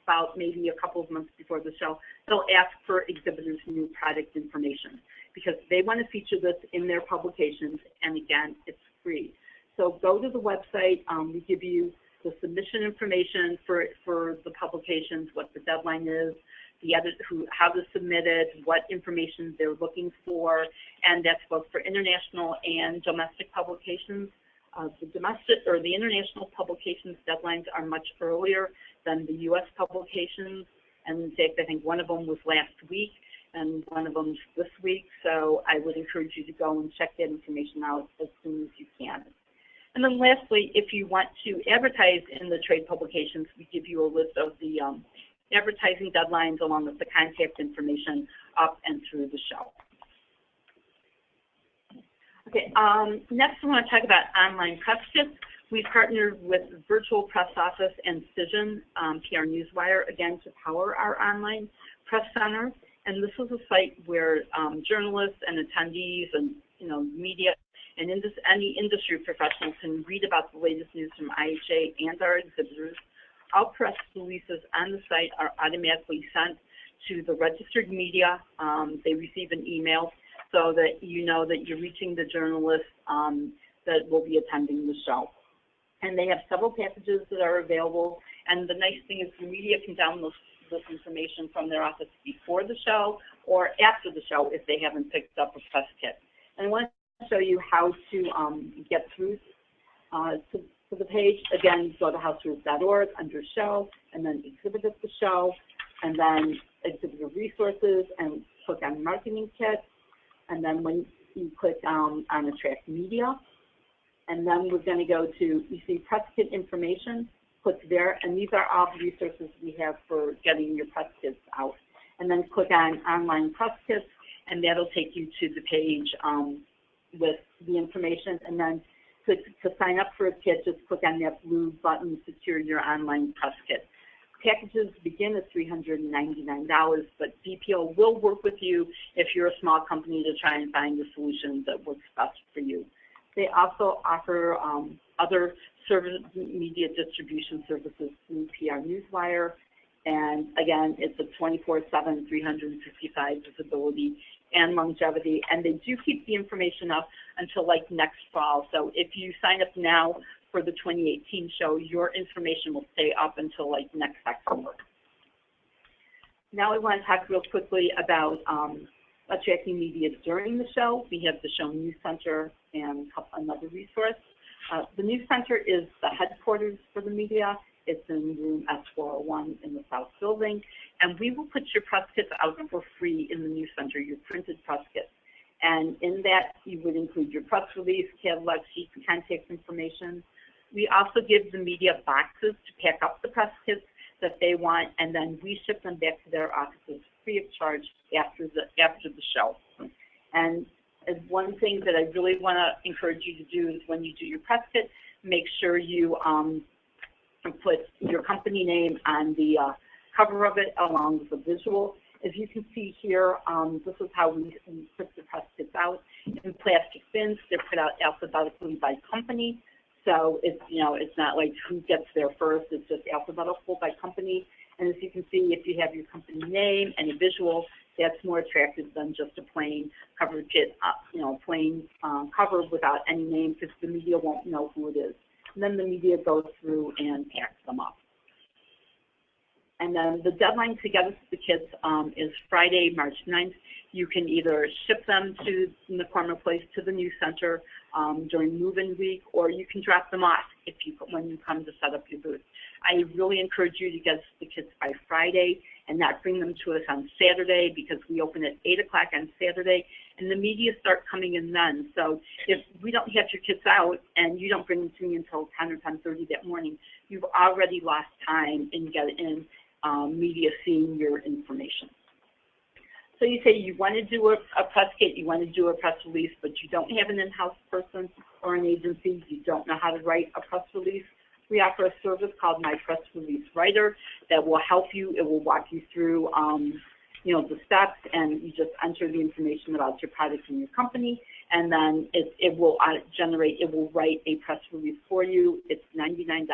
About maybe a couple of months before the show, they'll ask for exhibitors' new product information because they want to feature this in their publications, and again, it's free. So go to the website. We give you the submission information for the publications, what the deadline is, how to submit it, what information they're looking for, and that's both for international and domestic publications. The international publications deadlines are much earlier than the U.S. publications, and in fact, I think one of them was last week and one of them's this week, so I would encourage you to go and check that information out as soon as you can. And then lastly, if you want to advertise in the trade publications, we give you a list of the advertising deadlines along with the contact information up and through the show. Okay, next I want to talk about online press kits. We've partnered with Virtual Press Office and Cision, PR Newswire, again, to power our online press center. And this is a site where journalists and attendees and media and any industry professionals can read about the latest news from IHA and our exhibitors. All press releases on the site are automatically sent to the registered media. They receive an email so that you know that you're reaching the journalists that will be attending the show. And they have several packages that are available. And the nice thing is the media can download this information from their office before the show or after the show if they haven't picked up a press kit. And I want to show you how to get through to the page. Again, go to housewares.org under show, and then exhibit at the show, and then exhibitor resources, and click on marketing kit. And then when you click on attract media, and then we're going to go to, you see press kit information, click there, and these are all the resources we have for getting your press kits out. And then click on online press kits, and that'll take you to the page with the information. And then to sign up for a kit, just click on that blue button, secure your online press kit. Packages begin at $399, but BPO will work with you if you're a small company to try and find a solution that works best for you. They also offer other media distribution services through PR Newswire, and again, it's a 24/7, 365 visibility and longevity, and they do keep the information up until like next fall. So if you sign up now for the 2018 show, your information will stay up until like next October. Now I want to talk real quickly about attracting media during the show. We have the Show News Center and another resource. The News Center is the headquarters for the media. It's in room S401 in the South Building. And we will put your press kits out for free in the News Center, your printed press kits. And in that, you would include your press release, catalog sheet, contact information. We also give the media boxes to pack up the press kits that they want, and then we ship them back to their offices free of charge after the show. And And one thing that I really want to encourage you to do is when you do your press kit, make sure you put your company name on the cover of it along with the visual. As you can see here, this is how we put the press kits out in plastic bins. They're put out alphabetically by company. So it's, you know, it's not like who gets there first, it's just alphabetical by company. And as you can see, if you have your company name and a visual, that's more attractive than just a plain cover kit, you know, plain cover without any name, because the media won't know who it is. And then the media goes through and packs them up. And then the deadline to get us the kits is Friday, March 9th. You can either ship them to McCormick Place to the News Center during move-in week, or you can drop them off when you come to set up your booth. I really encourage you to get the kits by Friday and not bring them to us on Saturday, because we open at 8 o'clock on Saturday, and the media start coming in then. So if we don't have your kits out and you don't bring them to me until 10 or 10:30 that morning, you've already lost time in getting media seeing your information. So you say you want to do a press kit, you want to do a press release, but you don't have an in-house person or an agency, you don't know how to write a press release. We offer a service called My Press Release Writer that will help you. It will walk you through, you know, the steps, and you just enter the information about your product and your company, and then it will write a press release for you. It's $99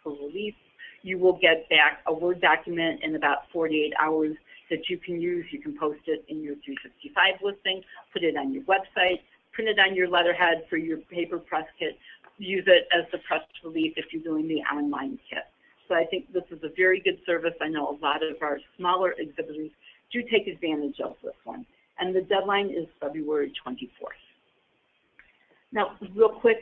per release. You will get back a Word document in about 48 hours that you can use. You can post it in your 365 listing, put it on your website, print it on your letterhead for your paper press kit, use it as the press release if you're doing the online kit. So I think this is a very good service. I know a lot of our smaller exhibitors do take advantage of this one. And the deadline is February 24th. Now, real quick,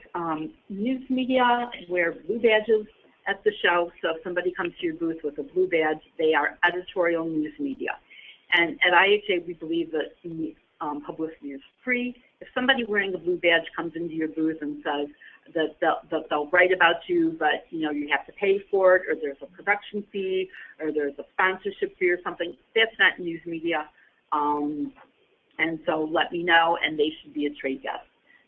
news media wear blue badges at the show. So if somebody comes to your booth with a blue badge, they are editorial news media. And at IHA, we believe that publicity is free. If somebody wearing a blue badge comes into your booth and says that they'll write about you, but you know you have to pay for it, or there's a production fee, or there's a sponsorship fee or something, that's not news media. And so let me know, and they should be a trade guest.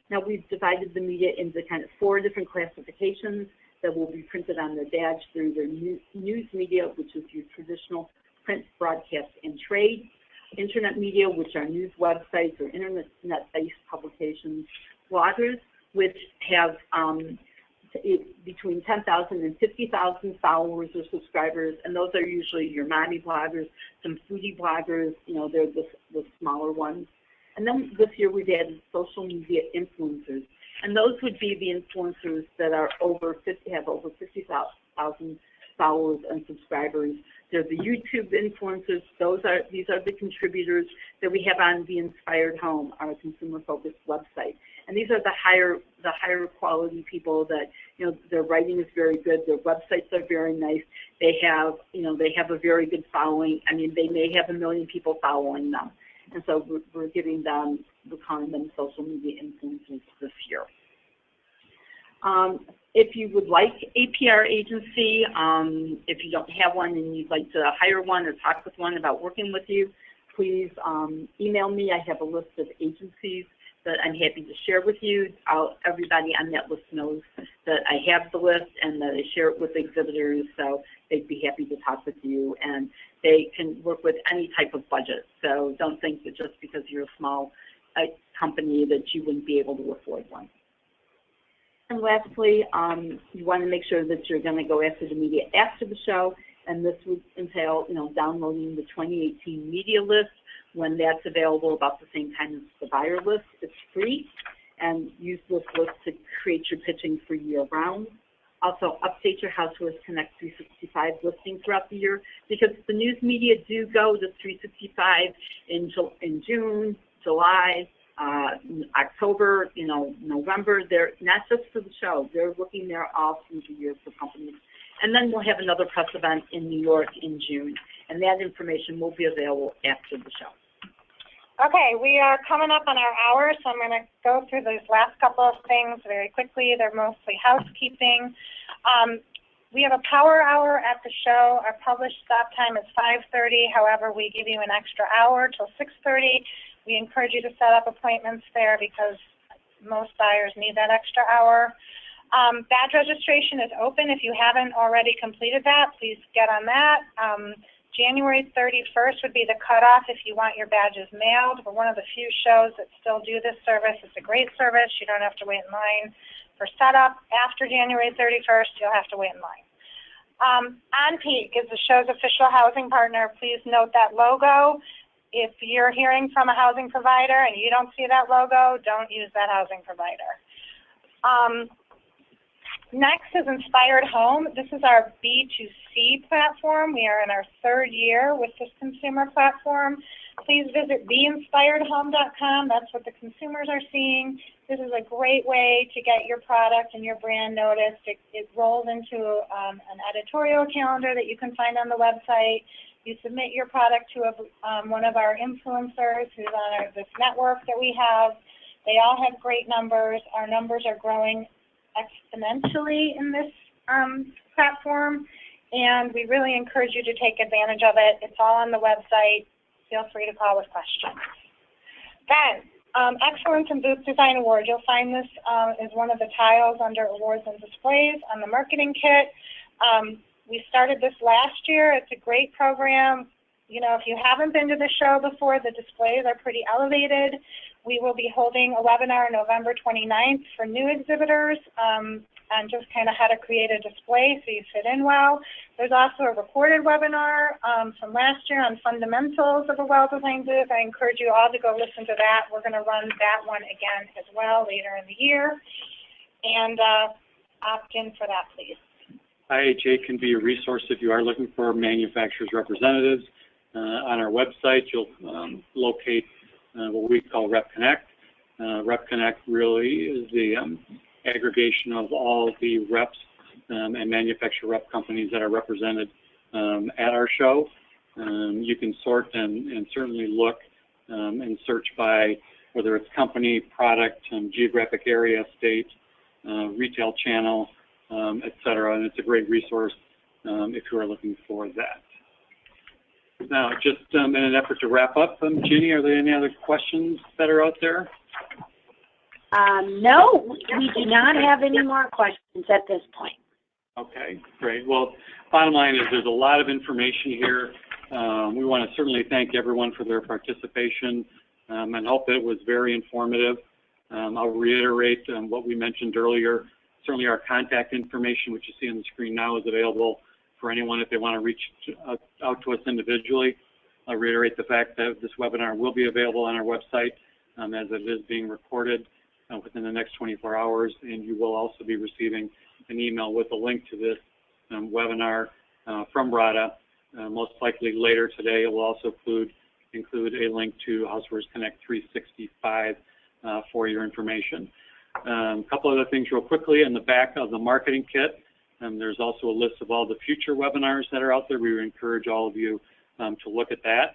Now we've divided the media into kind of 4 different classifications that will be printed on their badge through their news media, which is your traditional print, broadcast, and trade. Internet media, which are news websites or internet-based publications. Bloggers, which have between 10,000 and 50,000 followers or subscribers, and those are usually your mommy bloggers, some foodie bloggers, you know, they're the smaller ones. And then this year we've added social media influencers, and those would be the influencers that are have over 50,000 followers and subscribers. They're the YouTube influencers. These are the contributors that we have on the Inspired Home, our consumer-focused website. And these are the higher quality people that, you know, their writing is very good, their websites are very nice. They have a very good following. I mean, they may have 1 million people following them. And so we're calling them social media influencers this year. If you would like a PR agency, if you don't have one and you'd like to hire one or talk with one about working with you, please email me. I have a list of agencies that I'm happy to share with you. Everybody on that list knows that I have the list and that I share it with exhibitors, so they'd be happy to talk with you. And they can work with any type of budget. So don't think that just because you're a small company that you wouldn't be able to afford one. And lastly, you want to make sure that you're going to go after the media after the show, and this would entail, you know, downloading the 2018 media list when that's available about the same time as the buyer list. It's free, and use this list to create your pitching for year-round. Also, update your Housewares Connect 365 listing throughout the year, because the news media do go to 365 in June, July, October, you know, November. They're not just for the show. They're looking there all through the year for companies. And then we'll have another press event in New York in June, and that information will be available after the show. Okay, we are coming up on our hour, so I'm going to go through these last couple of things very quickly. They're mostly housekeeping. We have a power hour at the show. Our published stop time is 5:30. However, we give you an extra hour till 6:30. We encourage you to set up appointments there because most buyers need that extra hour. Badge registration is open. If you haven't already completed that, please get on that. January 31st would be the cutoff if you want your badges mailed. We're one of the few shows that still do this service. It's a great service. You don't have to wait in line for setup. After January 31st, you'll have to wait in line. OnPeak is the show's official housing partner. Please note that logo. If you're hearing from a housing provider and you don't see that logo, don't use that housing provider. Next is Inspired Home. This is our B2C platform. We are in our 3rd year with this consumer platform. Please visit theinspiredhome.com. That's what the consumers are seeing. This is a great way to get your product and your brand noticed. It rolls into an editorial calendar that you can find on the website. You submit your product to one of our influencers who's on this network that we have. They all have great numbers. Our numbers are growing exponentially in this platform, and we really encourage you to take advantage of it. It's all on the website. Feel free to call with questions. Then, Excellence in Booth Design Award. You'll find this is one of the tiles under Awards and Displays on the marketing kit. We started this last year. It's a great program. You know, if you haven't been to the show before, the displays are pretty elevated. We will be holding a webinar November 29th for new exhibitors on just kind of how to create a display so you fit in well. There's also a recorded webinar from last year on fundamentals of a well-designed booth. I encourage you all to go listen to that. We're going to run that one again as well later in the year. And opt in for that, please. IHA can be a resource if you are looking for manufacturers' representatives. On our website, you'll locate what we call Rep Connect. Rep Connect really is the aggregation of all the reps and manufacturer rep companies that are represented at our show. You can sort and certainly look and search by whether it's company, product, geographic area, state, retail channel, et cetera, and it's a great resource if you are looking for that. Now, just in an effort to wrap up, Ginny, are there any other questions that are out there? No, we do not have any more questions at this point. Okay, great. Well, bottom line is there's a lot of information here. We want to certainly thank everyone for their participation and hope that it was very informative. I'll reiterate what we mentioned earlier. Certainly our contact information, which you see on the screen now, is available for anyone if they want to reach out to us individually. I'll reiterate the fact that this webinar will be available on our website as it is being recorded within the next 24 hours, and you will also be receiving an email with a link to this webinar from Radha. Most likely later today, it will also include a link to Housewares Connect 365 for your information. A couple other things real quickly. In the back of the marketing kit, there's also a list of all the future webinars that are out there. We would encourage all of you to look at that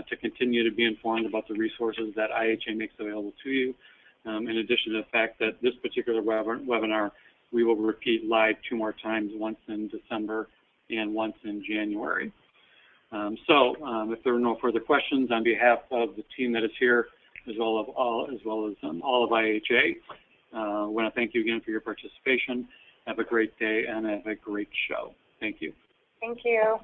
to continue to be informed about the resources that IHA makes available to you. In addition to the fact that this particular webinar, we will repeat live 2 more times, once in December and once in January. If there are no further questions, on behalf of the team that is here, as well as all of IHA, I want to thank you again for your participation. Have a great day and have a great show. Thank you. Thank you.